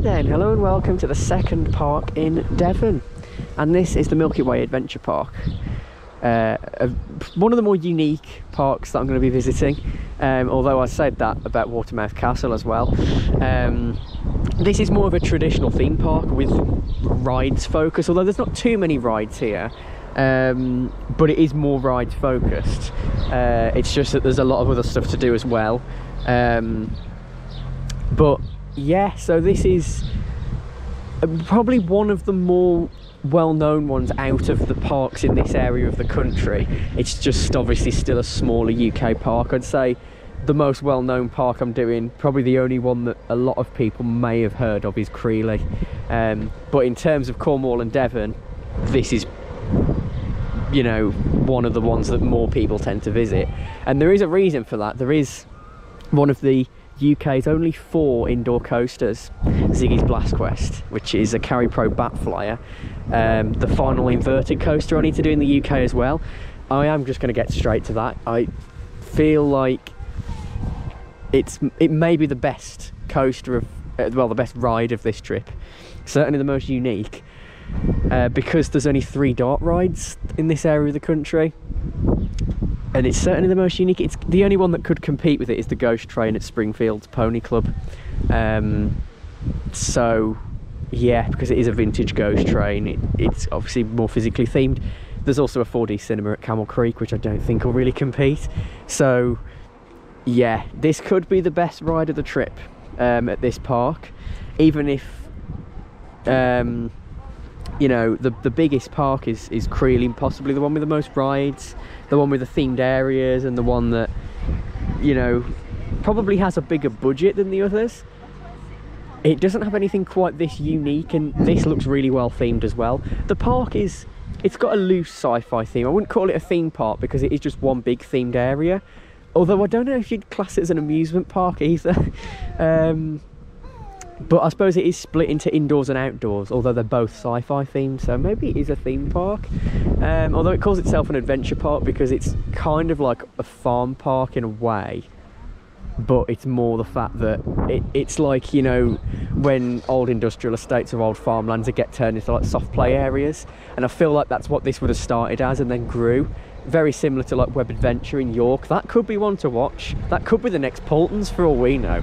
Right then, hello and welcome to the second park in Devon, and this is the Milky Way Adventure Park. One of the more unique parks that I'm going to be visiting, although I said that about Watermouth Castle as well. This is more of a traditional theme park with rides focus, although there's not too many rides here, but it is more rides focused. It's just that there's a lot of other stuff to do as well. But yeah, so this is probably one of the more well-known ones out of the parks in this area of the country. It's just obviously still a smaller UK park. I'd say the most well-known park I'm doing, probably the only one that a lot of people may have heard of, is Creeley. But in terms of Cornwall and Devon, this is, you know, one of the ones that more people tend to visit, and there is a reason for that. There is one of the UK's only 4 indoor coasters, Ziggy's Blast Quest, which is a Carry Pro bat flyer, the final inverted coaster I need to do in the UK as well. I am just going to get straight to that. I feel like it may be the best coaster of, well, the best ride of this trip, certainly the most unique, because there's only 3 dart rides in this area of the country. And it's certainly the most unique. It's the only one that could compete with it is the Ghost Train at Springfield's Pony Club. So yeah, because it is a vintage Ghost Train, it's obviously more physically themed. There's also a 4D cinema at Camel Creek, which I don't think will really compete. So yeah, this could be the best ride of the trip at this park, even if you know, the biggest park is Creeley, possibly the one with the most rides, the one with the themed areas, and the one that, you know, probably has a bigger budget than the others. It doesn't have anything quite this unique, and this looks really well themed as well. The park it's got a loose sci-fi theme. I wouldn't call it a theme park because it is just one big themed area, although I don't know if you'd class it as an amusement park either. But I suppose it is split into indoors and outdoors, although they're both sci-fi themed, so maybe it is a theme park. Although it calls itself an adventure park because it's kind of like a farm park in a way, but it's more the fact that it's like, you know, when old industrial estates or old farmlands get turned into like soft play areas, and I feel like that's what this would have started as and then grew. Very similar to like Web Adventure in York. That could be one to watch. That could be the next Paultons for all we know.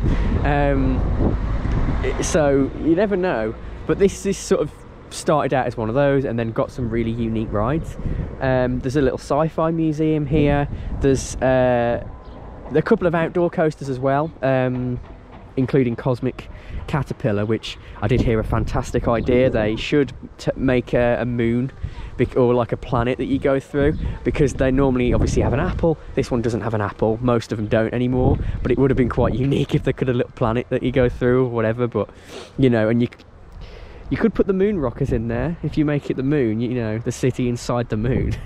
So you never know, but this sort of started out as one of those and then got some really unique rides. There's a little sci-fi museum here. There's a couple of outdoor coasters as well, including Cosmic Caterpillar, which I did hear a fantastic idea. They should make a moon or like a planet that you go through, because they normally obviously have an apple. This one doesn't have an apple, most of them don't anymore, but it would have been quite unique if they could have a little planet that you go through or whatever. But you know, and you could put the moon rockers in there if you make it the moon, you know, the city inside the moon.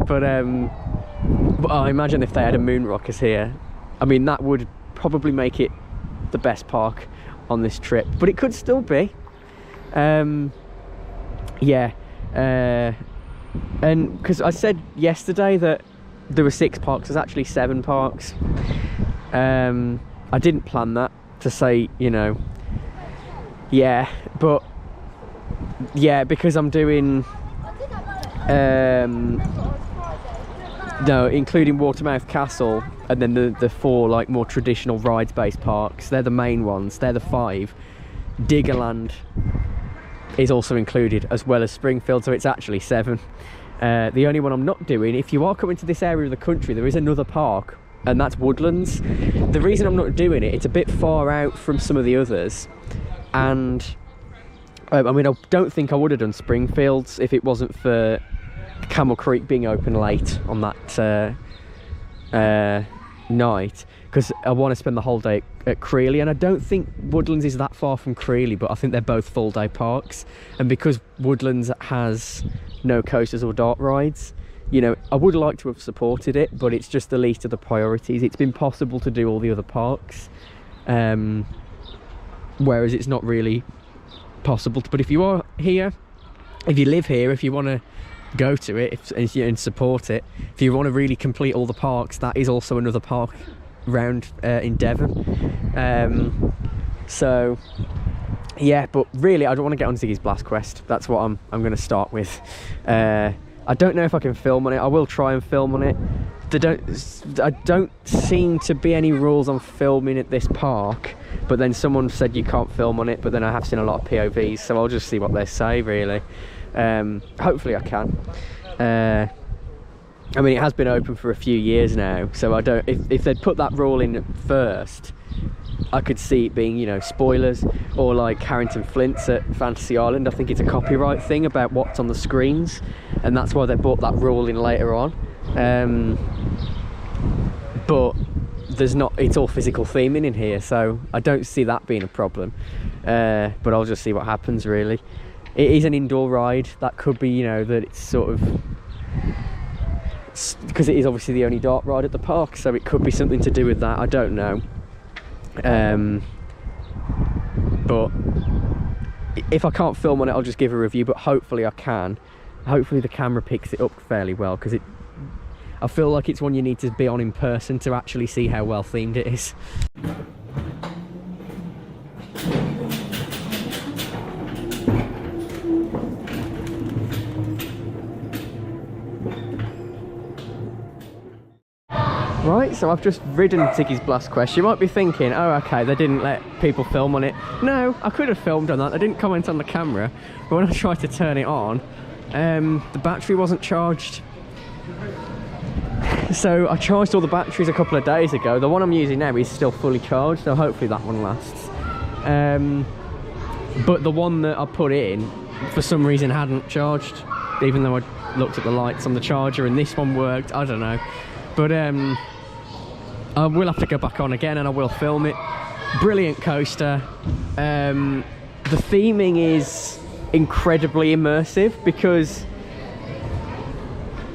but I imagine if they had a moon rockers here, I mean, that would probably make it the best park on this trip, but it could still be. Yeah. And because I said yesterday that there were 6 parks, there's actually 7 parks. I didn't plan that to say, you know, yeah, but yeah, because I'm doing no, including Watermouth Castle, and then the 4 like more traditional rides based parks. They're the main ones, they're the 5. Diggerland is also included, as well as Springfield, so it's actually 7. The only one I'm not doing, if you are coming to this area of the country, there is another park, and that's Woodlands. The reason I'm not doing it, it's a bit far out from some of the others, and I mean, I don't think I would have done Springfields if it wasn't for Camel Creek being open late on that night, because I want to spend the whole day at Creeley, and I don't think Woodlands is that far from Creeley, but I think they're both full day parks. And because Woodlands has no coasters or dart rides, you know, I would like to have supported it, but it's just the least of the priorities. It's been possible to do all the other parks, whereas it's not really possible to. But if you are here, if you live here, if you want to go to it and support it, if you want to really complete all the parks, that is also another park round in Devon. So yeah, but really I don't want to get on Ziggy's Blast Quest. That's what I'm going to start with. I don't know if I can film on it. I will try and film on it. I don't seem to be any rules on filming at this park, but then someone said you can't film on it, but then I have seen a lot of POVs, so I'll just see what they say, really. Hopefully I can. I mean, it has been open for a few years now, so I don't, if they'd put that rule in first, I could see it being, you know, spoilers, or like Harrington Flint's at Fantasy Island. I think it's a copyright thing about what's on the screens, and that's why they brought that rule in later on. But there's not, it's all physical theming in here, so I don't see that being a problem. But I'll just see what happens, really. It is an indoor ride. That could be, you know, that it's sort of, because it is obviously the only dark ride at the park, so it could be something to do with that. I don't know. But if I can't film on it, I'll just give a review, but hopefully I can. Hopefully the camera picks it up fairly well, because I feel like it's one you need to be on in person to actually see how well themed it is. Right, so I've just ridden Ziggy's Blast Quest. You might be thinking, oh okay, they didn't let people film on it. No, I could have filmed on that. They didn't comment on the camera, but when I tried to turn it on, the battery wasn't charged. So I charged all the batteries a couple of days ago. The one I'm using now is still fully charged, so hopefully that one lasts. But the one that I put in, for some reason, hadn't charged, even though I looked at the lights on the charger and this one worked. I don't know. But I will have to go back on again and I will film it. Brilliant coaster. The theming is incredibly immersive, because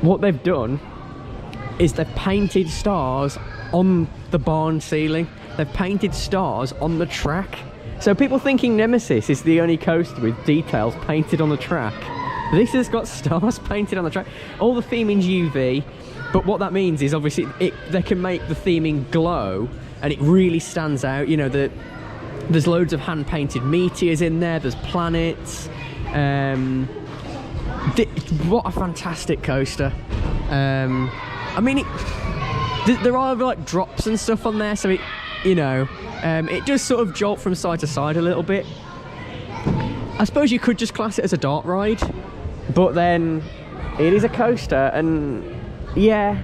what they've done is they've painted stars on the barn ceiling. They've painted stars on the track. So people thinking Nemesis is the only coaster with details painted on the track. This has got stars painted on the track. All the theming's UV. But what that means is obviously they can make the theming glow and it really stands out. You know, there's loads of hand-painted meteors in there, there's planets. What a fantastic coaster. I mean, there are like drops and stuff on there, so it, you know, it does sort of jolt from side to side a little bit. I suppose you could just class it as a dart ride, but then it is a coaster, and yeah,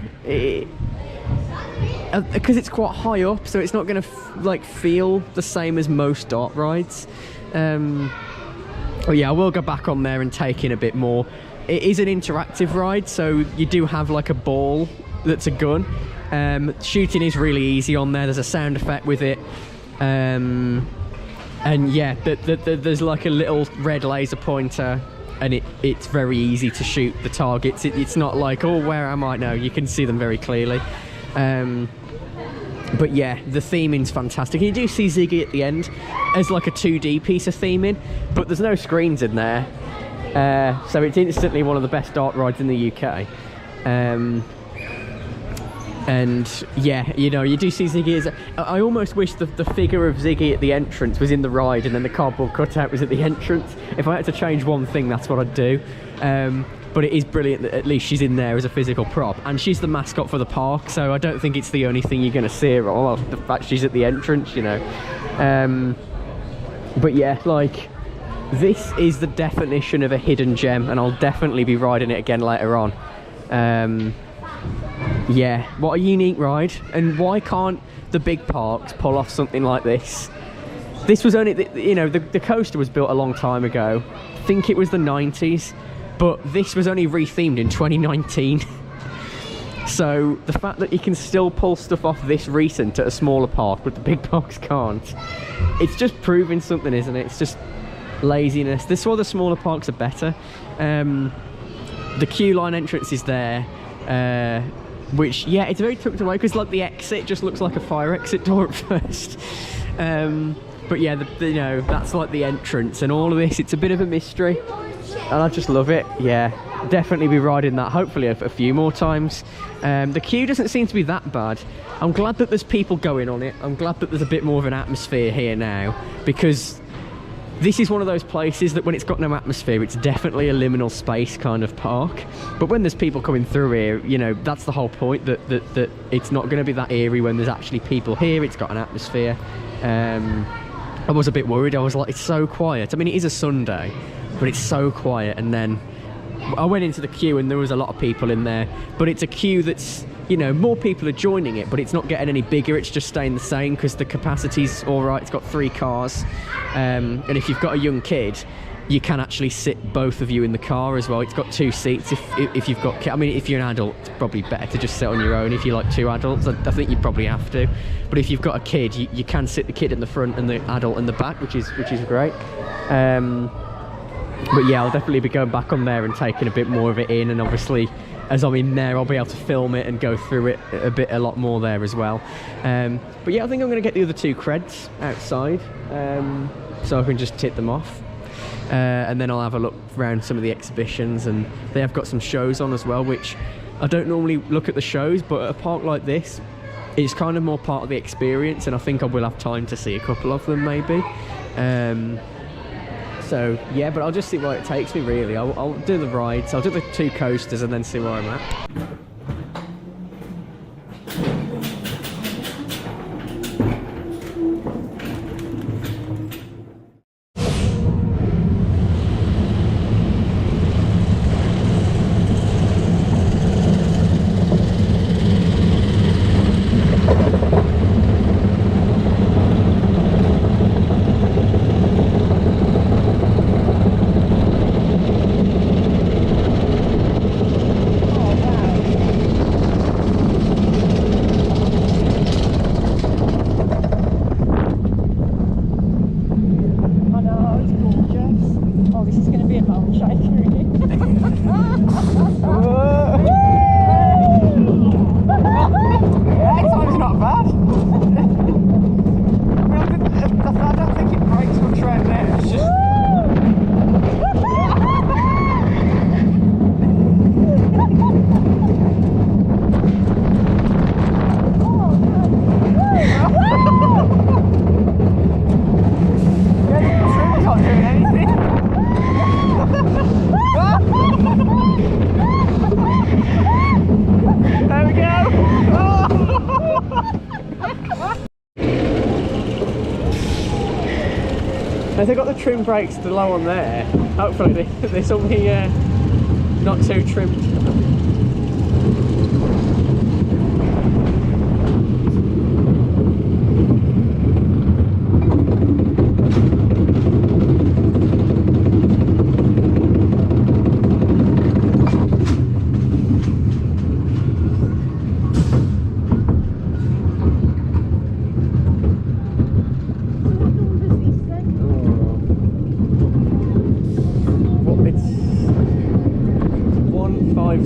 because it's quite high up, so it's not going to like feel the same as most dart rides. Oh yeah, I will go back on there and take in a bit more. It is an interactive ride, so you do have like a ball that's a gun. Shooting is really easy on there. There's a sound effect with it. And yeah, there's like a little red laser pointer, and it's very easy to shoot the targets. It's not like, oh, where am I? No, you can see them very clearly. But yeah, the theming's fantastic. You do see Ziggy at the end as like a 2D piece of theming, but there's no screens in there. So it's instantly one of the best dart rides in the UK. And yeah, you know, you do see Ziggy as I almost wish the figure of Ziggy at the entrance was in the ride and then the cardboard cutout was at the entrance. If I had to change one thing, that's what I'd do. But it is brilliant that at least she's in there as a physical prop, and she's the mascot for the park, so I don't think it's the only thing you're going to see her on. Well, the fact she's at the entrance, you know. But yeah, like, this is the definition of a hidden gem, and I'll definitely be riding it again later on. Yeah, what a unique ride, and why can't the big parks pull off something like this? This was only, you know, the coaster was built a long time ago. I think it was the 90s, but this was only rethemed in 2019. So the fact that you can still pull stuff off this recent at a smaller park, but the big parks can't, it's just proving something, isn't it? It's just laziness. This is why the smaller parks are better. The queue line entrance is there, which, yeah, it's very tucked away, because like the exit just looks like a fire exit door at first. But yeah, you know, that's like the entrance, and all of this, it's a bit of a mystery, and I just love it. Yeah, definitely be riding that, hopefully a few more times. The queue doesn't seem to be that bad. I'm glad that there's people going on it. I'm glad that there's a bit more of an atmosphere here now, because this is one of those places that when it's got no atmosphere, it's definitely a liminal space kind of park. But when there's people coming through here, you know, that's the whole point, that it's not going to be that eerie when there's actually people here. It's got an atmosphere. I was a bit worried. I was like, it's so quiet. I mean, it is a Sunday, but it's so quiet. And then I went into the queue and there was a lot of people in there, but it's a queue that's, you know, more people are joining it, but it's not getting any bigger. It's just staying the same because the capacity's all right. It's got 3 cars, and if you've got a young kid, you can actually sit both of you in the car as well. It's got 2 seats if you've got, I mean, if you're an adult, it's probably better to just sit on your own. If you're like 2 adults, I think you probably have to. But if you've got a kid, you can sit the kid in the front and the adult in the back, which is great. But yeah, I'll definitely be going back on there and taking a bit more of it in, and obviously as I'm in there I'll be able to film it and go through it a lot more there as well. But yeah, I think I'm going to get the other 2 creds outside, so I can just tip them off. And then I'll have a look around some of the exhibitions, and they have got some shows on as well, which I don't normally look at the shows, but at a park like this it's kind of more part of the experience, and I think I will have time to see a couple of them maybe. So yeah, but I'll just see where it takes me really. I'll do the rides, I'll do the 2 coasters and then see where I'm at. If they got the trim brakes the low on there, hopefully this will be not too trimmed.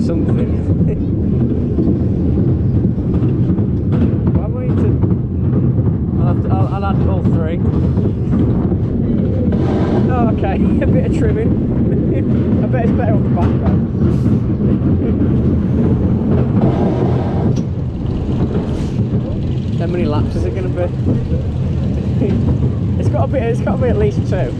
Something. I'll add all 3. Oh, okay, a bit of trimming. I bet it's better on the back though. How many laps is it going to be? It's got to be at least 2.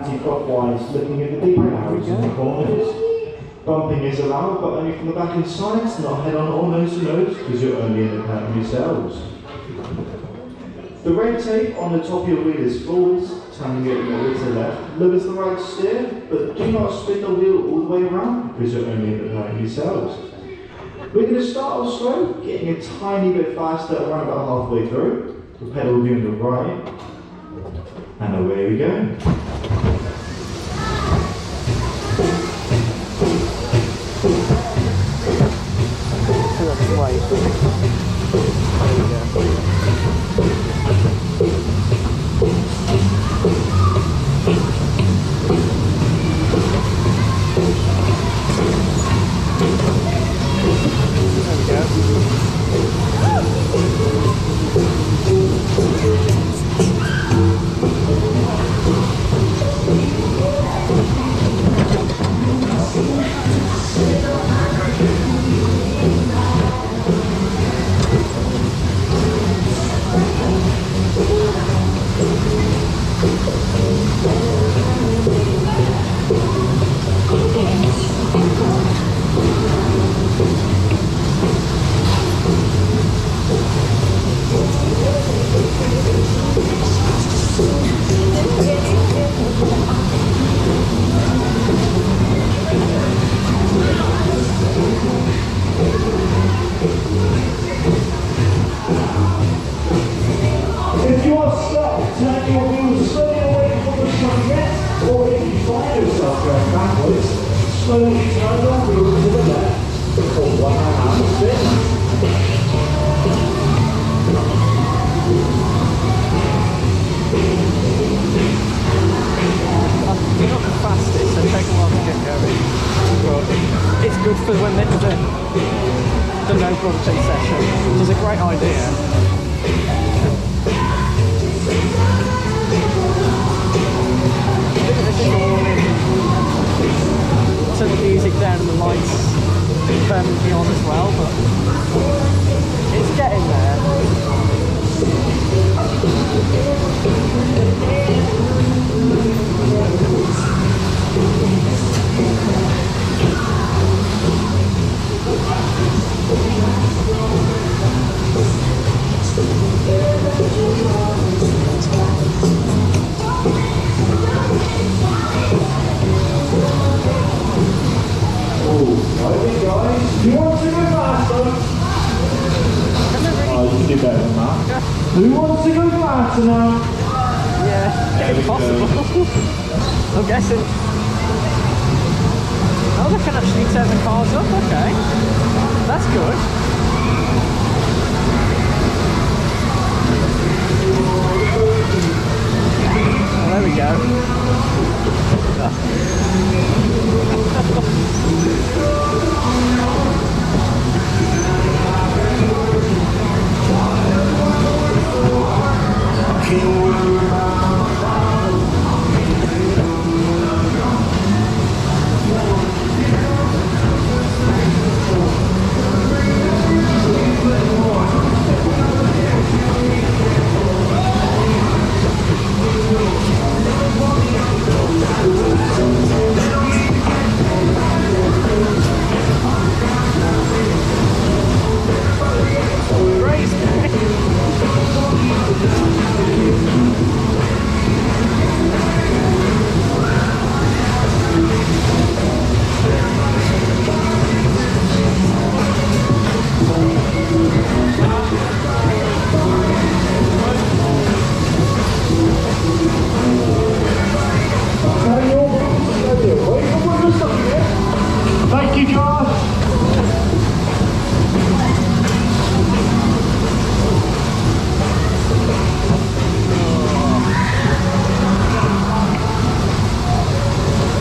anti-clockwise, looking at the deep arrows in the corners. Bumping is allowed, but only from the back and sides, not head on or nose to nose, because you're only independent yourselves. The red tape on the top of your wheel is forwards, turning it a little to the left. Lowers the right steer, but do not spin the wheel all the way around, because you're only independent yourselves. We're going to start off slow, getting a tiny bit faster around about halfway through. The pedal will be on the right, and away we go. For when they do the no gravity session, which is a great idea. Turn the music down and the lights permanently on as well, but it's getting there. Okay guys, you want to go faster? Oh, you can do better than that. Who wants to go faster now? Yeah, if possible. I'm guessing. Oh, they can actually turn the cars up, okay. That's good. Oh, there we go. Thank you, Josh.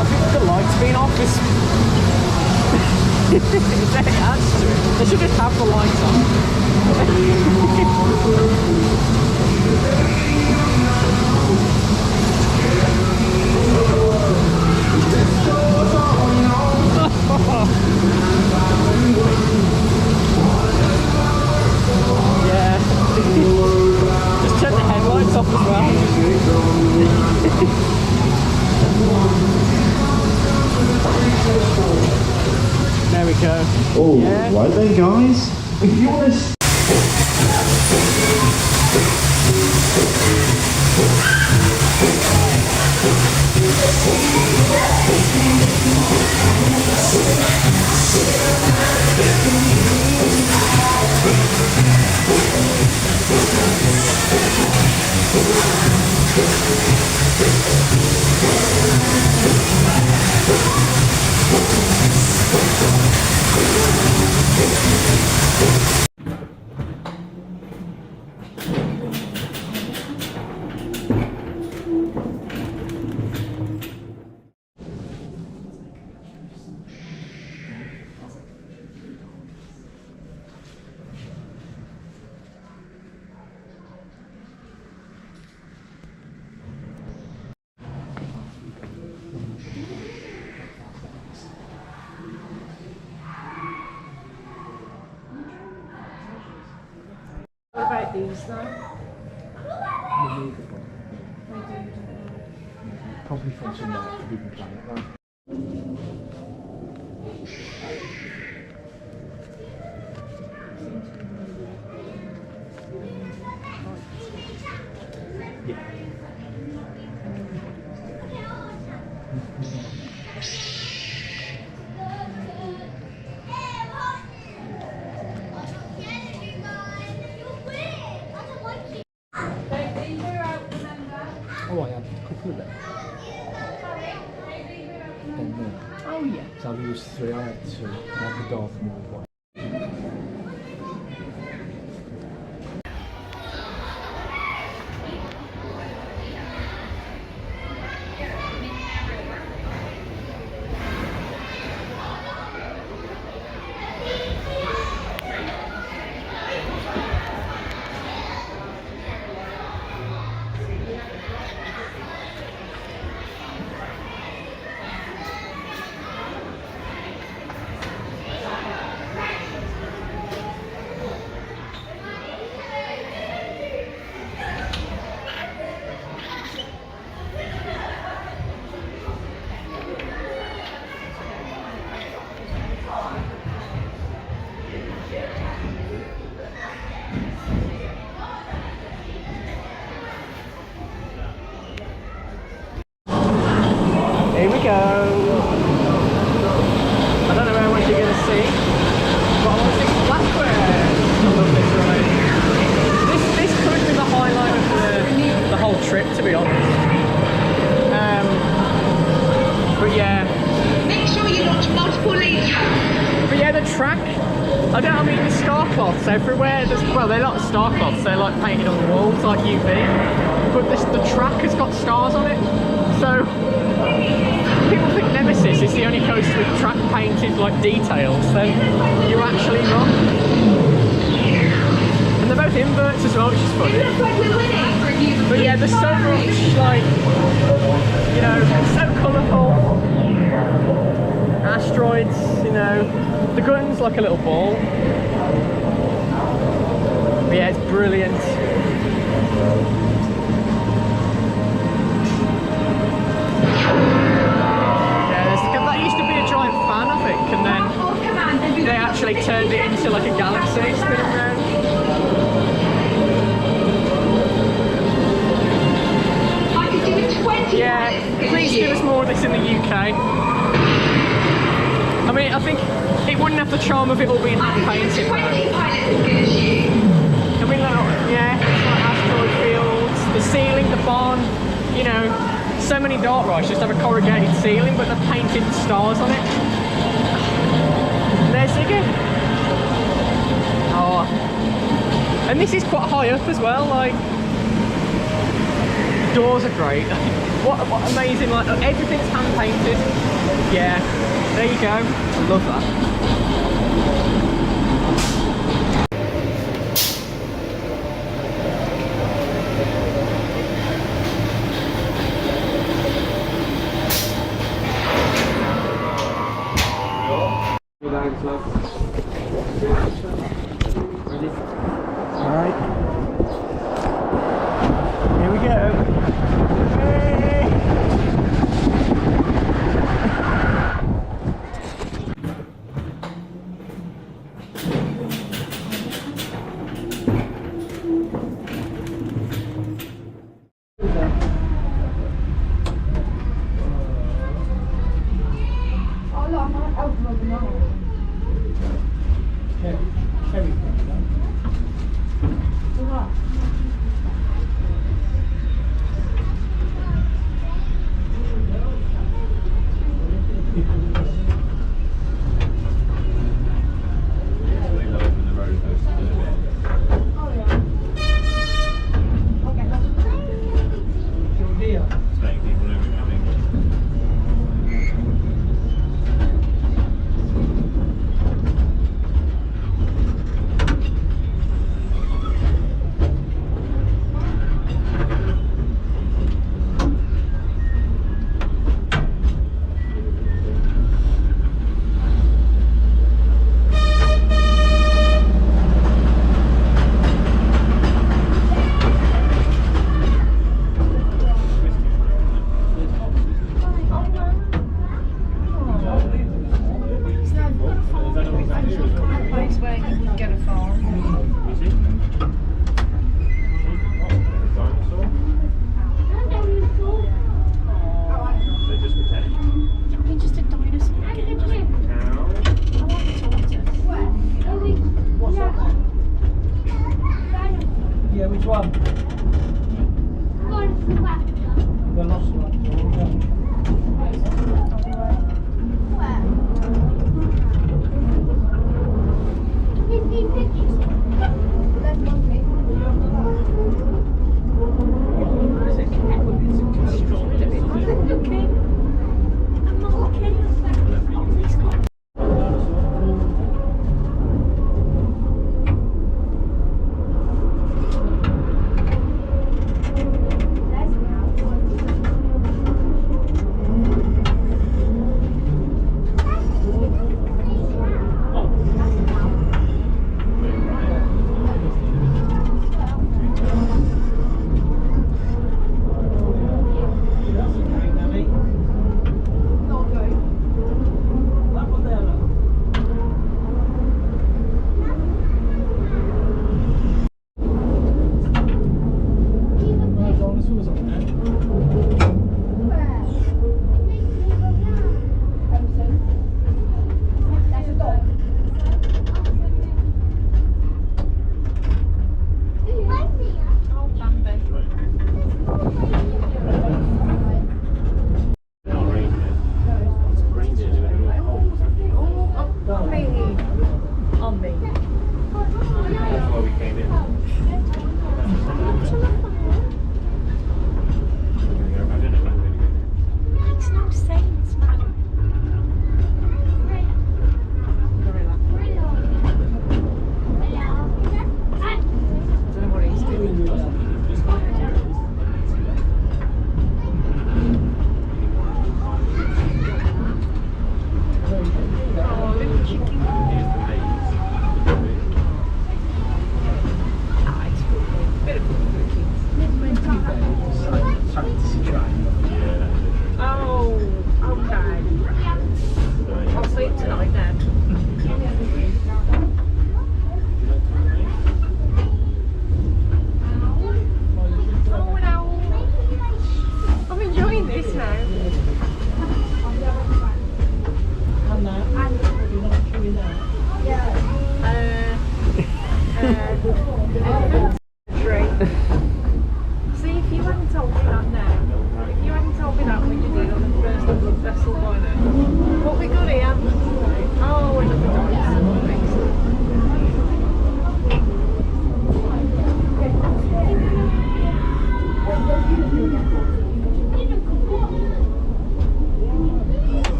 I think the lights being off is it adds to it. They should just have the lights on. Yeah. Just turn the headlights off as well. go. Oh, Yeah. right then, guys. If you want to. What about these though? Probably from some like Forbidden Planet, right? Oh, I had a couple of them. Oh yeah. So there was 3, I had 2. I had the Darth Maul one. Here we go. I don't know how much you're going to see, but I want to see Blackbird. I love this ride. This could be the highlight of the whole trip, to be honest. But yeah. Make sure you launch multiple lanes. But yeah, the track. I mean the star cloths everywhere. Well, they're not star cloths. They're like painted on the walls, like UV. But the track has got stars on it. So people think Nemesis is the only coaster with track painted like details, then you're actually wrong. And they're both inverts as well, which is funny. But yeah, there's so much like, you know, it's so colourful. Asteroids, you know. The gun's like a little ball. But yeah, it's brilliant. That used to be a giant fan, I think, and then they actually turned it into like a galaxy spinning around. I could do it 20 Yeah, please give us more of this in the UK. I mean, I think it wouldn't have the charm of it all being hand painted. 20 pilots as good as you. I mean, yeah, it's like asteroid fields, the ceiling, the barn, you know. So many dark rides just have a corrugated ceiling, but they're painted stars on it. And there's Ziggy. Oh, and this is quite high up as well. Like, the doors are great. what amazing! Like, everything's hand painted. Yeah, there you go. I love that. Alright. Here we go. Hey.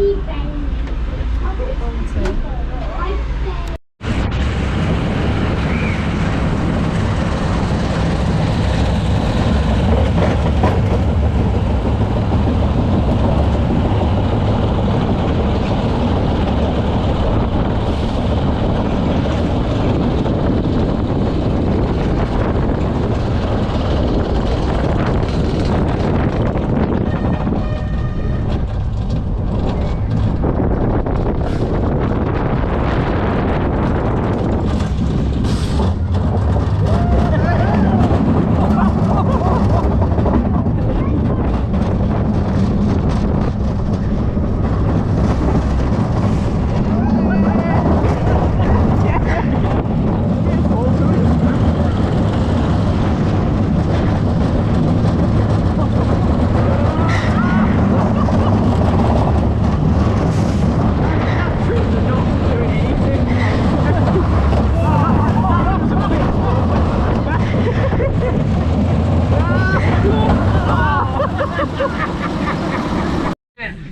Feedback.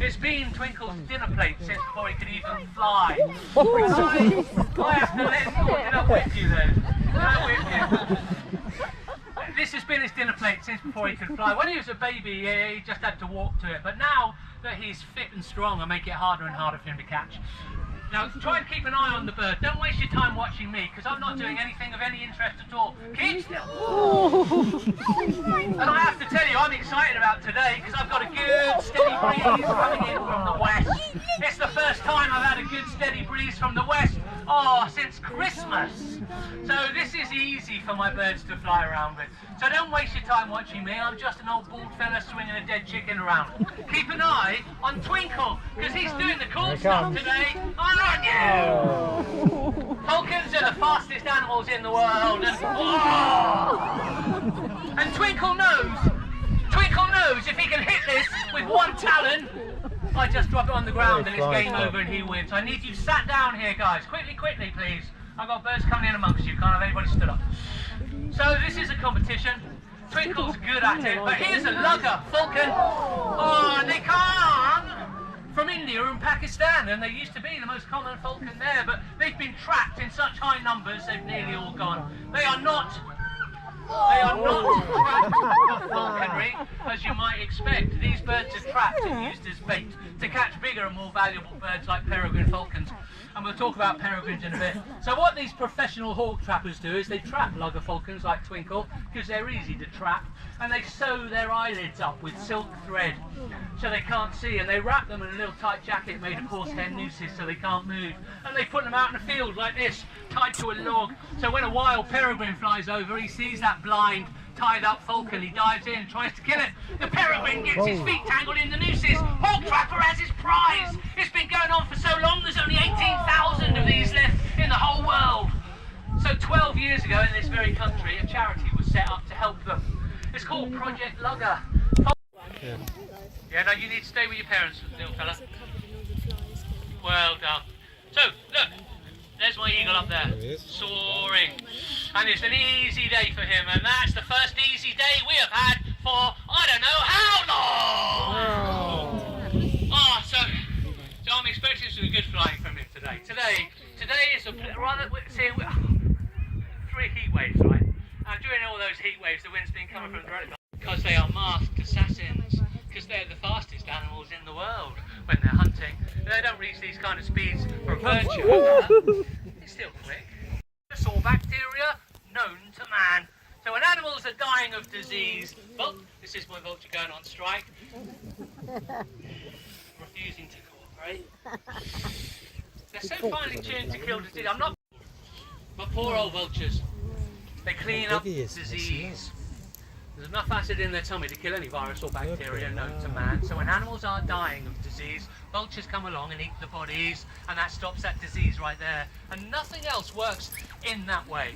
It's been Twinkle's dinner plate since before he could even fly. I have to let him go. Did I whip you then? Did I whip you? This has been his dinner plate since before he could fly. When he was a baby, he just had to walk to it. But now that he's fit and strong, I make it harder and harder for him to catch. Now, try and keep an eye on the bird. Don't waste your time watching me, because I'm not doing anything of any interest at all. Keep still. And I have to tell you, I'm excited about today, because I've got a good, steady breeze coming in from the west. It's the first time I've had a good, steady breeze from the west, since Christmas. So this is easy for my birds to fly around with. So don't waste your time watching me. I'm just an old bald fella swinging a dead chicken around. Keep an eye on Twinkle, because he's doing the cool stuff today. On you! Falcons are the fastest animals in the world, and Twinkle knows if he can hit this with one talon, I just drop it on the ground and it's game over and he wins. I need you sat down here, guys. Quickly, please. I've got birds coming in amongst you. Can't have anybody stood up. So this is a competition. Twinkle's good at it, but here's a lugger falcon. And they come from India and Pakistan, and they used to be the most common falcon there, but they've been trapped in such high numbers they've nearly all gone. They are not trapped for falconry, as you might expect. These birds are trapped and used as bait to catch bigger and more valuable birds like peregrine falcons. And we'll talk about peregrines in a bit. So what these professional hawk trappers do is they trap lugger falcons like Twinkle, because they're easy to trap, and they sew their eyelids up with silk thread so they can't see, and they wrap them in a little tight jacket made of horsehair nooses so they can't move, and they put them out in the field like this, tied to a log, so when a wild peregrine flies over, he sees that blind tied up falcon, he dives in, tries to kill it. The peregrine gets his feet tangled in the nooses. Hawk trapper has his prize. It's been going on for so long, there's only 18,000 of these left in the whole world. So 12 years ago in this very country, a charity was set up to help them. It's called Project Lugger. Yeah, no, you need to stay with your parents, little fella. Well done. So, look, there's my eagle up there, soaring. And it's an easy day for him, and that's the first easy day we have had for, I don't know how long! So I'm expecting some good flying from him today. Today is a rather, see, 3 heat waves, right? And during all those heat waves, the wind's been coming from the right, because they are masked assassins, because they're the fastest animals in the world when they're hunting. They don't reach these kind of speeds for a bird show. It's still quick. Or bacteria known to man. So when animals are dying of disease, well, this is my vulture going on strike, refusing to cooperate. They're so finely tuned to kill disease. I'm not, but poor old vultures. They clean up disease. There's enough acid in their tummy to kill any virus or bacteria known to man. So when animals are dying of disease, vultures come along and eat the bodies, and that stops that disease right there. And nothing else works in that way.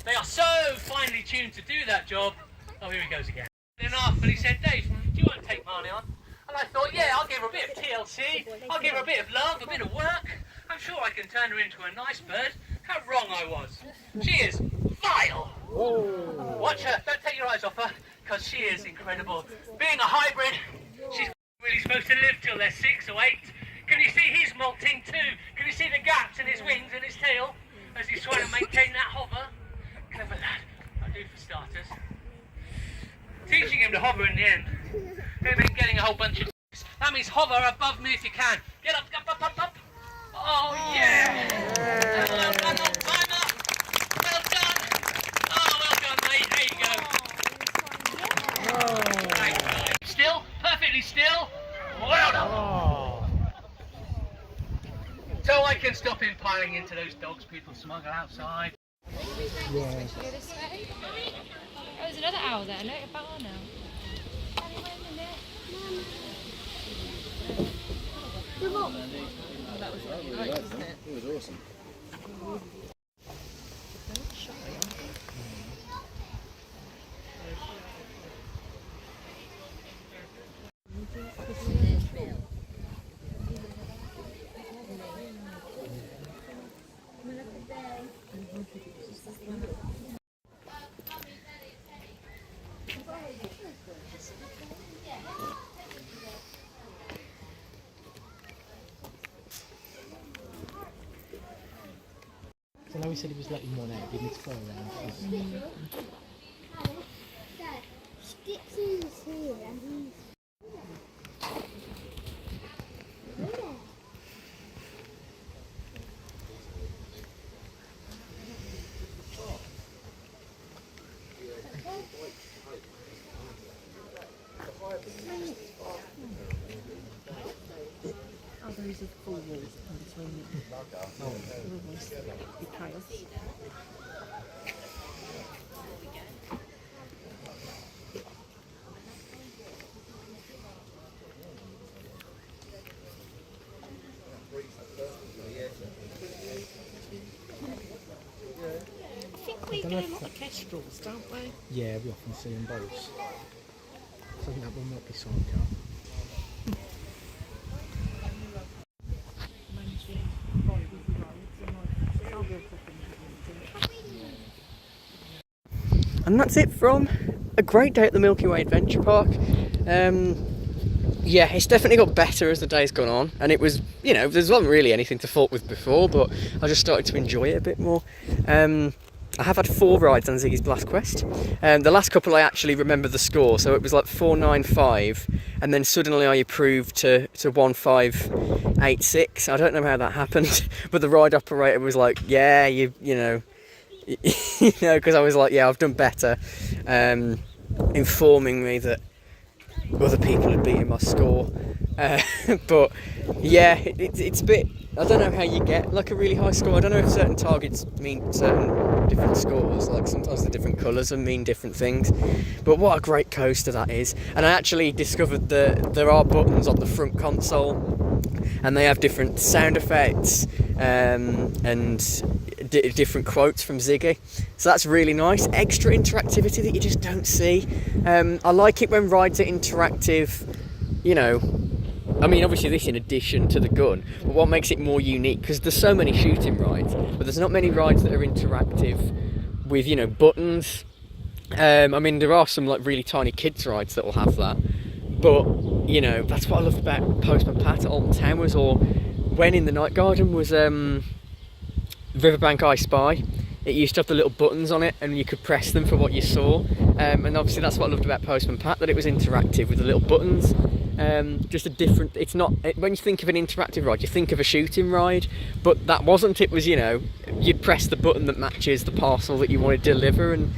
They are so finely tuned to do that job. Oh, here he goes again. Enough, and he said, Dave, do you want to take Marnie on? And I thought, yeah, I'll give her a bit of TLC, I'll give her a bit of love, a bit of work. I'm sure I can turn her into a nice bird. How wrong I was. She is vile. Watch her, don't take your eyes off her, because she is incredible. Being a hybrid, she's really supposed to live till they're 6 or 8. Can you see he's molting too? Can you see the gaps in his wings and his tail as he's trying to maintain that hover? Clever lad, I do for starters. Teaching him to hover in the end. He'll be getting a whole bunch of that means hover above me if you can. Get up, up, up, up, up. Oh yeah! Well done, old timer. Well done. Oh, well done, mate. There you go. Thanks, guys. Still, perfectly still. Well done. So I can stop him piling into those dogs people smuggle outside. Yeah. Oh, there's another owl there. Look, a bar now. That was really nice, wasn't it? It was awesome. I know he said he was letting one out, didn't he, to go around? Sticks in the sea and he's... Oh, there is a full wall in between them. Otherwise, it'd be chaos. I think we do a lot of kestrels, don't we? Yeah, we often see them both. So I think that one might be sidecar. And that's it from a great day at the Milky Way Adventure Park. Yeah, it's definitely got better as the day's gone on, and it was, you know, there wasn't really anything to fault with before, but I just started to enjoy it a bit more. I have had 4 rides on Ziggy's Blast Quest. The last couple I actually remember the score, so it was like 495, and then suddenly I improved to 1586. I don't know how that happened, but the ride operator was like, yeah, you know, because I was like, yeah, I've done better, informing me that other people had beaten my score. But yeah, it's a bit, I don't know how you get like a really high score. I don't know if certain targets mean certain different scores, like sometimes the different colours mean different things, but what a great coaster that is. And I actually discovered that there are buttons on the front console and they have different sound effects and different quotes from Ziggy, so that's really nice. Extra interactivity that you just don't see. I like it when rides are interactive, you know. I mean, obviously this in addition to the gun, but what makes it more unique, because there's so many shooting rides, but there's not many rides that are interactive with, you know, buttons. I mean, there are some like really tiny kids rides that will have that, but you know, that's what I loved about Postman Pat at Alton Towers, or when in the Night Garden was Riverbank I Spy. It used to have the little buttons on it and you could press them for what you saw, and obviously that's what I loved about Postman Pat, that it was interactive with the little buttons. Just a different, it's not, when you think of an interactive ride you think of a shooting ride, but that wasn't. It was, you know, you'd press the button that matches the parcel that you want to deliver, and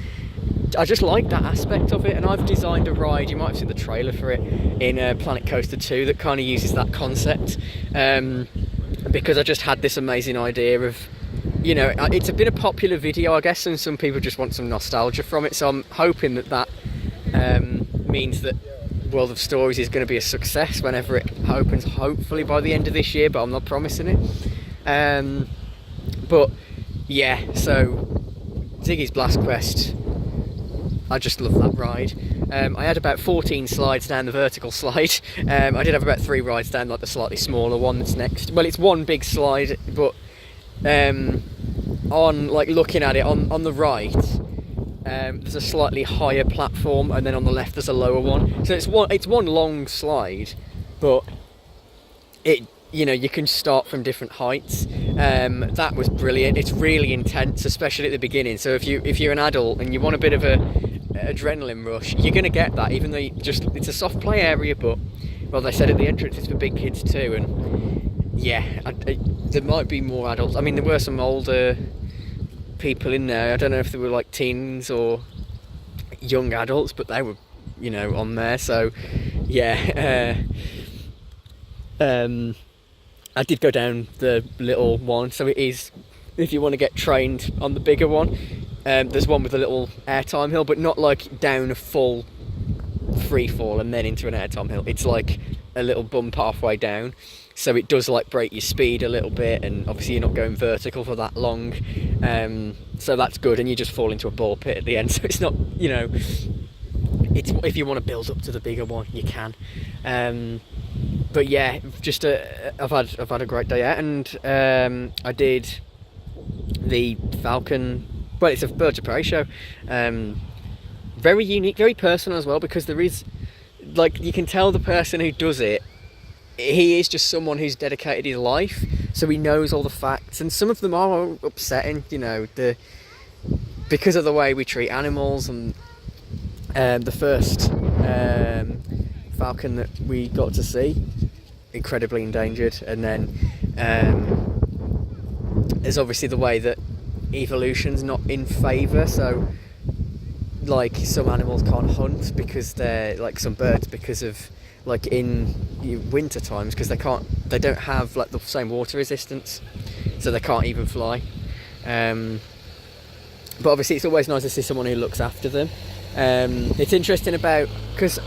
I just like that aspect of it. And I've designed a ride, you might have seen the trailer for it, in Planet Coaster 2 that kind of uses that concept, because I just had this amazing idea of, you know, it's been a popular video I guess, and some people just want some nostalgia from it, so I'm hoping that means that World of Stories is going to be a success whenever it opens, hopefully by the end of this year, but I'm not promising it. But yeah, so Ziggy's Blast Quest, I just love that ride. I had about 14 slides down the vertical slide. I did have about 3 rides down like the slightly smaller one that's next. Well, it's one big slide, but on, like, looking at it on the right, there's a slightly higher platform, and then on the left there's a lower one. So it's one long slide, but it, you know, you can start from different heights. That was brilliant. It's really intense, especially at the beginning. So if you're an adult and you want a bit of a adrenaline rush, you're gonna get that, even though it's a soft play area. But well, they said at the entrance it's for big kids too, and yeah, there might be more adults. I mean, there were some older people in there. I don't know if they were like teens or young adults, but they were, you know, on there. So yeah, I did go down the little one, so it is, if you want to get trained on the bigger one, there's one with a little airtime hill, but not like down a full free fall and then into an airtime hill. It's like a little bump halfway down, so it does like break your speed a little bit, and obviously you're not going vertical for that long, so that's good, and you just fall into a ball pit at the end. So it's not, you know, it's, if you want to build up to the bigger one you can. But yeah, just I've had a great day out, and I did the Falcon. Well, it's a Birds of Prey show. Very unique, very personal as well, because there is, like, you can tell the person who does it, he is just someone who's dedicated his life so he knows all the facts, and some of them are upsetting, you know, because of the way we treat animals. And the first falcon that we got to see, incredibly endangered. And then there's obviously the way that evolution's not in favour, so like some animals can't hunt because they're like some birds, because of like in winter times, because they don't have like the same water resistance, so they can't even fly. But obviously it's always nice to see someone who looks after them. It's interesting about, because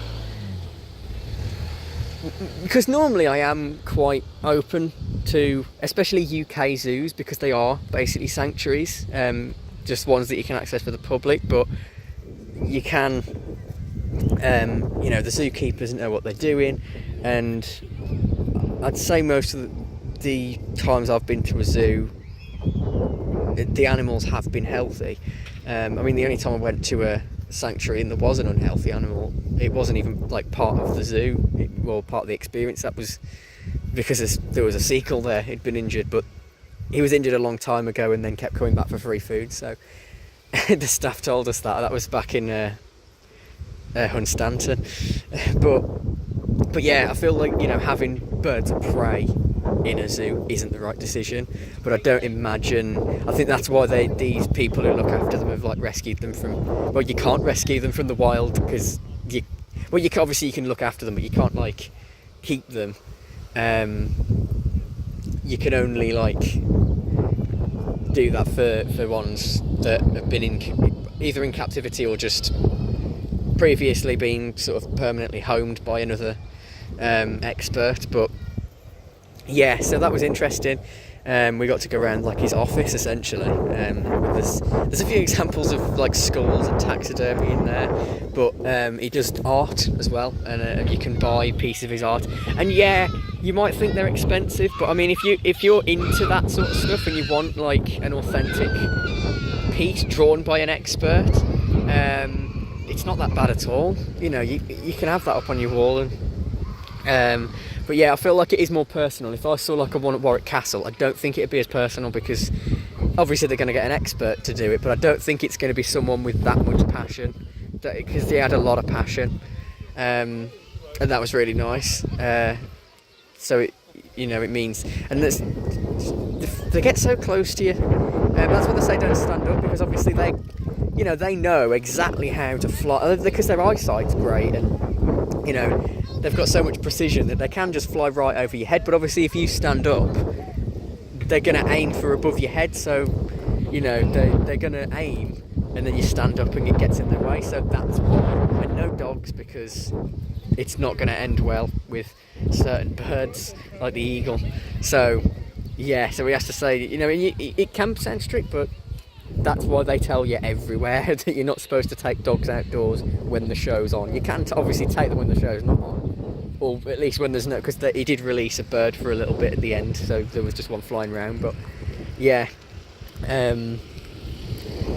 normally I am quite open to especially UK zoos, because they are basically sanctuaries, just ones that you can access for the public, but you can, you know, the zookeepers know what they're doing. And I'd say most of the times I've been to a zoo, the animals have been healthy. I mean, the only time I went to a sanctuary and there was an unhealthy animal, it wasn't even like part of the zoo, or part of the experience. That was because there was a seagull there. He'd been injured, but he was injured a long time ago and then kept coming back for free food. So the staff told us that was back in Hunstanton. But yeah, I feel like, you know, having birds of prey in a zoo isn't the right decision. But I don't imagine, I think that's why these people who look after them have like rescued them from, well, you can't rescue them from the wild, because obviously you can look after them, but you can't like keep them. You can only like do that for ones that have been either in captivity or just previously been sort of permanently homed by another expert. But yeah, so that was interesting. We got to go around like his office essentially. There's a few examples of like skulls and taxidermy in there, but he does art as well, and you can buy a piece of his art. And yeah, you might think they're expensive, but I mean, if you're into that sort of stuff and you want like an authentic piece drawn by an expert, it's not that bad at all. You know, you can have that up on your wall. And but yeah, I feel like it is more personal. If I saw like a one at Warwick Castle, I don't think it'd be as personal, because obviously they're going to get an expert to do it, but I don't think it's going to be someone with that much passion, because they had a lot of passion, and that was really nice. So it, you know, it means, and they get so close to you. That's why they say don't stand up, because obviously they know exactly how to fly, because their eyesight's great, and you know, they've got so much precision that they can just fly right over your head. But obviously if you stand up, they're going to aim for above your head, so you know, they're going to aim, and then you stand up and it gets in their way. So that's why. And no dogs, because it's not going to end well with certain birds like the eagle. So yeah, so we have to say, you know, it can sound strict, but that's why they tell you everywhere that you're not supposed to take dogs outdoors when the show's on. You can obviously take them when the show's not on, or at least when there's no, because he did release a bird for a little bit at the end, so there was just one flying around. But yeah,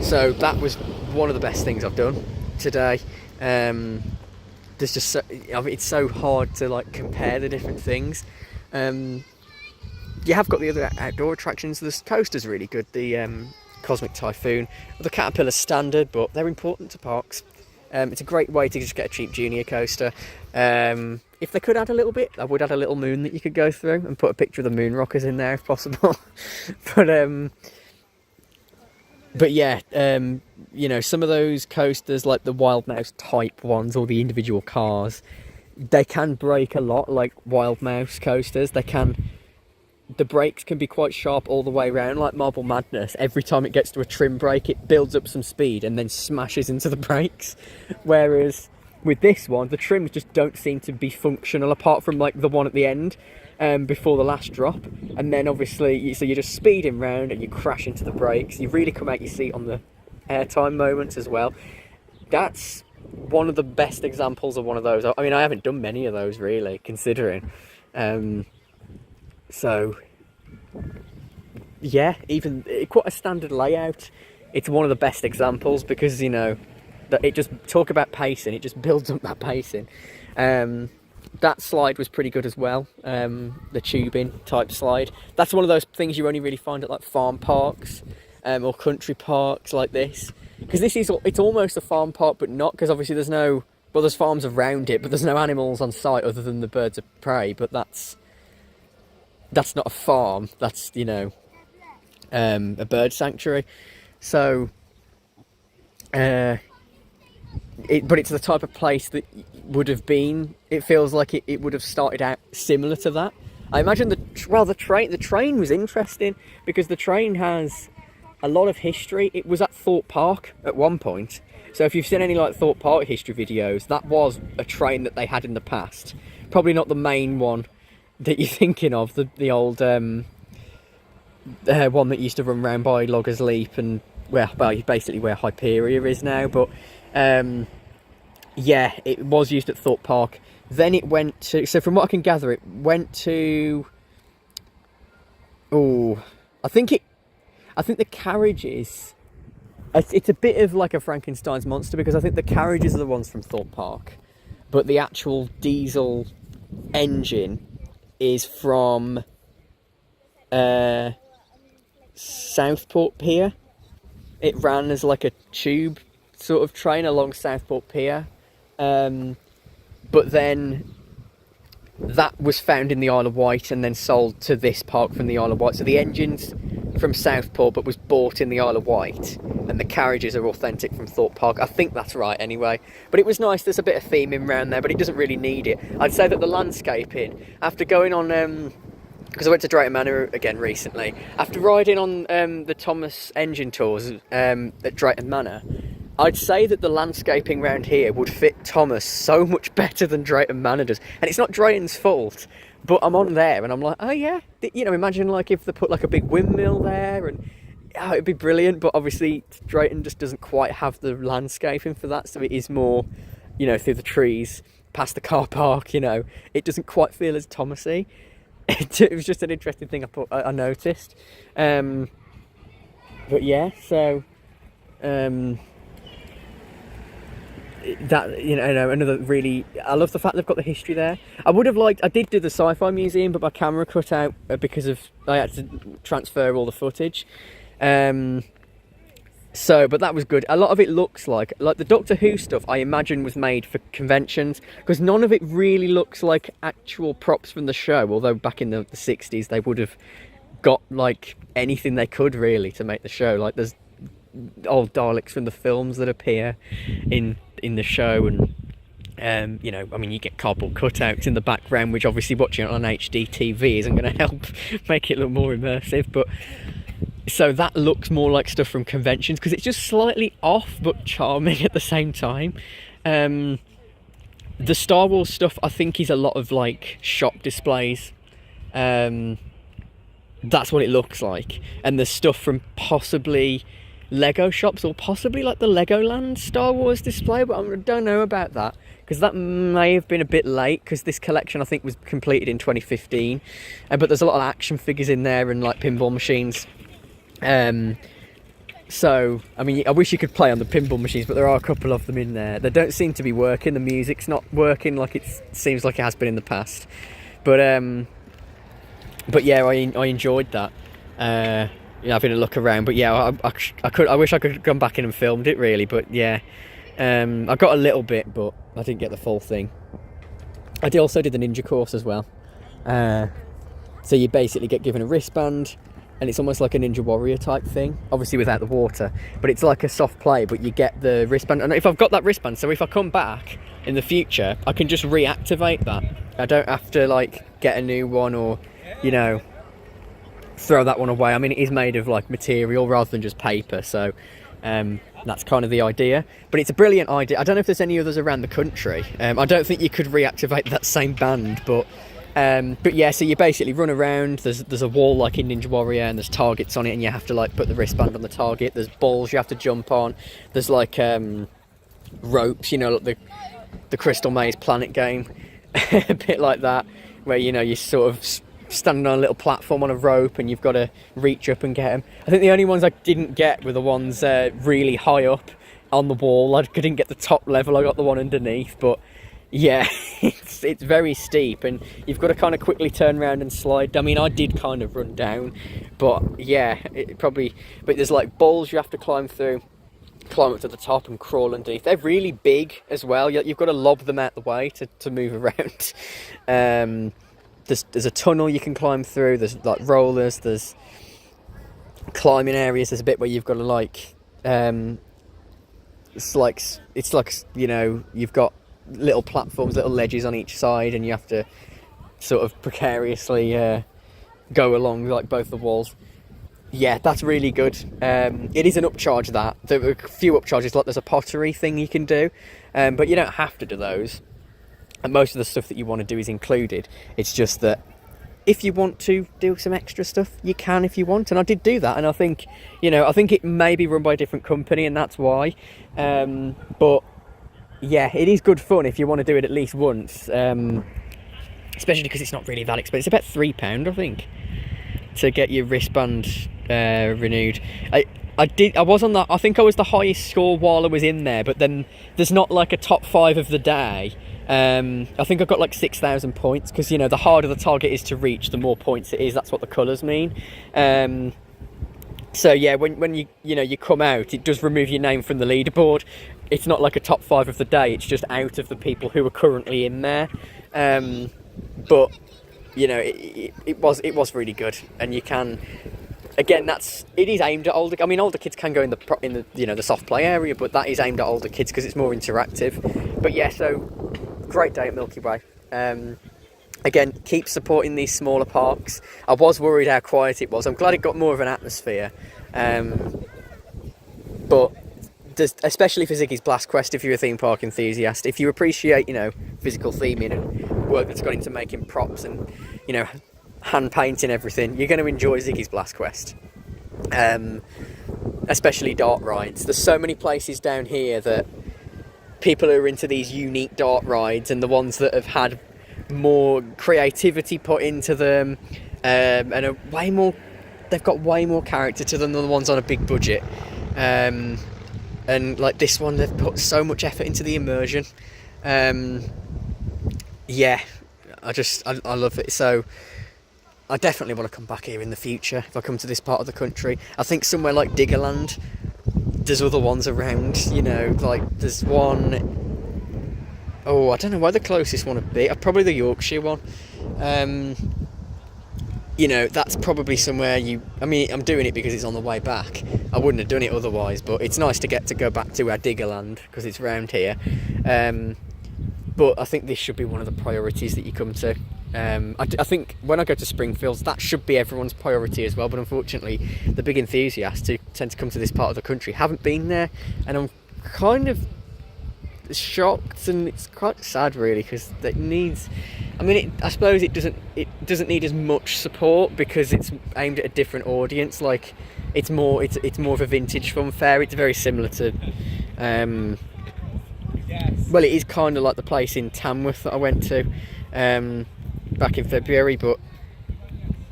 so that was one of the best things I've done today. There's just so, I mean, it's so hard to like compare the different things. You have got the other outdoor attractions. The coaster's really good. The Cosmic Typhoon, or the Caterpillar Standard, but they're important to parks. It's a great way to just get a cheap junior coaster. If they could add a little bit, I would add a little moon that you could go through and put a picture of the moon rockers in there if possible. But yeah, you know, some of those coasters, like the Wild Mouse type ones or the individual cars, they can break a lot, like Wild Mouse coasters. The brakes can be quite sharp all the way around, like Marble Madness. Every time it gets to a trim brake, it builds up some speed and then smashes into the brakes. Whereas with this one, the trims just don't seem to be functional, apart from like the one at the end, before the last drop. And then obviously, so you're just speeding round and you crash into the brakes. You really come out your seat on the airtime moments as well. That's one of the best examples of one of those. I mean, I haven't done many of those really, considering. So yeah, even quite a standard layout. It's one of the best examples, because you know that it just talk about pacing. It just builds up that pacing. that slide was pretty good as well. The tubing type slide. That's one of those things you only really find at like farm parks or country parks like this. Because it's almost a farm park, but not, because obviously there's farms around it, but there's no animals on site other than the birds of prey. But that's not a farm. That's, you know, a bird sanctuary. So, but it's the type of place that would have been. It feels like it would have started out similar to that. I imagine the train was interesting because the train has a lot of history. It was at Thorpe Park at one point. So if you've seen any like Thorpe Park history videos, that was a train that they had in the past. Probably not the main one that you're thinking of, the old one that used to run round by Loggers Leap and basically where Hyperia is now. But yeah, it was used at Thorpe Park. Then it went to, so from what I can gather, it went to, I think the carriages, it's a bit of like a Frankenstein's monster, because I think the carriages are the ones from Thorpe Park, but the actual diesel engine is from Southport Pier. It ran as like a tube sort of train along Southport Pier, but then that was found in the Isle of Wight and then sold to this park from the Isle of Wight. So the engine's from Southport but was bought in the Isle of Wight, and the carriages are authentic from Thorpe Park. I think that's right anyway. But it was nice, there's a bit of theming around there, but it doesn't really need it. I'd say that the landscaping, after going on, because I went to Drayton Manor again recently, after riding on the Thomas engine tours at Drayton Manor, I'd say that the landscaping around here would fit Thomas so much better than Drayton Manor does. And it's not Drayton's fault, but I'm on there and I'm like, oh yeah, you know, imagine like if they put like a big windmill there, and it'd be brilliant. But obviously Drayton just doesn't quite have the landscaping for that, so it is more, you know, through the trees, past the car park, you know, it doesn't quite feel as Thomasy. It was just an interesting thing I noticed. But yeah, so that, you know, another really, I love the fact they've got the history there. I did do the sci-fi museum, but my camera cut out because I had to transfer all the footage. But that was good. A lot of it looks like the Doctor Who stuff, I imagine, was made for conventions, because none of it really looks like actual props from the show, although back in the 60s they would have got like anything they could really to make the show. Like there's old Daleks from the films that appear in the show, and you know, I mean, you get cardboard cutouts in the background, which obviously watching it on HD TV isn't going to help make it look more immersive. But so that looks more like stuff from conventions, because it's just slightly off but charming at the same time. The Star Wars stuff, I think, is a lot of like shop displays. That's what it looks like. And the stuff from possibly Lego shops, or possibly like the Legoland Star Wars display, but I don't know about that, because that may have been a bit late, because this collection I think was completed in 2015. But there's a lot of action figures in there and like pinball machines. So I mean, I wish you could play on the pinball machines, but there are a couple of them in there. They don't seem to be working. The music's not working like it seems like it has been in the past. But yeah, I enjoyed that. Having a look around. But yeah, I wish I could have gone back in and filmed it really. But yeah, I got a little bit, but I didn't get the full thing. I also did the ninja course as well. So you basically get given a wristband, and it's almost like a Ninja Warrior type thing, obviously without the water, but it's like a soft play, but you get the wristband. And if I've got that wristband, so if I come back in the future, I can just reactivate that. I don't have to like get a new one, or, you know, throw that one away. I mean, it is made of like material rather than just paper, so that's kind of the idea. But it's a brilliant idea. I don't know if there's any others around the country. I don't think you could reactivate that same band, but yeah, so you basically run around. There's a wall like in Ninja Warrior, and there's targets on it, and you have to like put the wristband on the target. There's balls you have to jump on. There's like ropes, you know, like the Crystal Maze Planet game, a bit like that, where, you know, you sort of standing on a little platform on a rope, and you've got to reach up and get them. I think the only ones I didn't get were the ones really high up on the wall. I couldn't get the top level. I got the one underneath, but Yeah, it's very steep, and you've got to kind of quickly turn around and slide. I mean, I did kind of run down, but yeah, but there's like balls you have to climb through, climb up to the top and crawl underneath. They're really big as well. You've got to lob them out the way to move around. There's a tunnel you can climb through. There's like rollers. There's climbing areas. There's a bit where you've got to like, it's like you know, you've got little platforms, little ledges on each side, and you have to sort of precariously go along like both the walls. Yeah, that's really good. It is an upcharge. There are a few upcharges, like there's a pottery thing you can do, but you don't have to do those, and most of the stuff that you want to do is included. It's just that if you want to do some extra stuff, you can if you want, and I did do that, and I think it may be run by a different company, and that's why, but yeah, it is good fun if you want to do it at least once, especially because it's not really that expensive. It's about £3, I think, to get your wristband renewed. I think I was the highest score while I was in there, but then there's not like a top 5 of the day. I think I got like 6,000 points, because, you know, the harder the target is to reach, the more points it is. That's what the colours mean. So yeah, when you come out, it does remove your name from the leaderboard. It's not like a top 5 of the day. It's just out of the people who are currently in there. But you know, it was really good, and you can. Again, it is aimed at older. I mean, older kids can go in the you know, the soft play area, but that is aimed at older kids because it's more interactive. But yeah, so great day at Milky Way. Again, keep supporting these smaller parks. I was worried how quiet it was. I'm glad it got more of an atmosphere. But especially for Ziggy's Blast Quest, if you're a theme park enthusiast, if you appreciate, you know, physical theming and work that's gone into making props and, you know, hand painting everything, you're going to enjoy Ziggy's Blast Quest. Especially dart rides. There's so many places down here that people who are into these unique dart rides, and the ones that have had more creativity put into them, and they've got way more character to them than the ones on a big budget. And like this one, they've put so much effort into the immersion. Yeah, I love it. So I definitely want to come back here in the future if I come to this part of the country. I think somewhere like Diggerland, there's other ones around, you know, like there's one, I don't know where the closest one would be. Probably the Yorkshire one. You know, that's probably somewhere I'm doing it because it's on the way back. I wouldn't have done it otherwise, but it's nice to get to go back to our Diggerland because it's round here. But I think this should be one of the priorities that you come to. I think when I go to Springfields, that should be everyone's priority as well, but unfortunately the big enthusiasts who tend to come to this part of the country haven't been there, and I'm kind of shocked, and it's quite sad really, because it needs, I suppose it doesn't need as much support because it's aimed at a different audience. Like it's more of a vintage fun fair. It's very similar to well, it is kind of like the place in Tamworth that I went to back in February, but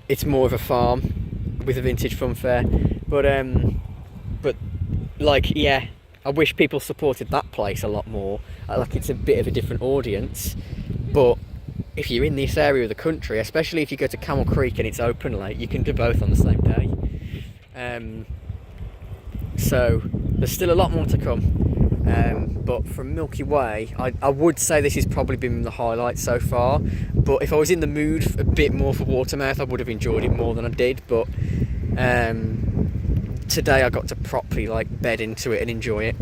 it's more of a farm with a vintage fun fair. But like, yeah, I wish people supported that place a lot more. Like, it's a bit of a different audience, but if you're in this area of the country, especially if you go to Camel Creek and it's open late, you can do both on the same day. So there's still a lot more to come. But from Milky Way, I would say this has probably been the highlight so far. But if I was in the mood a bit more for Watermouth, I would have enjoyed it more than I did. But today I got to properly like bed into it and enjoy it.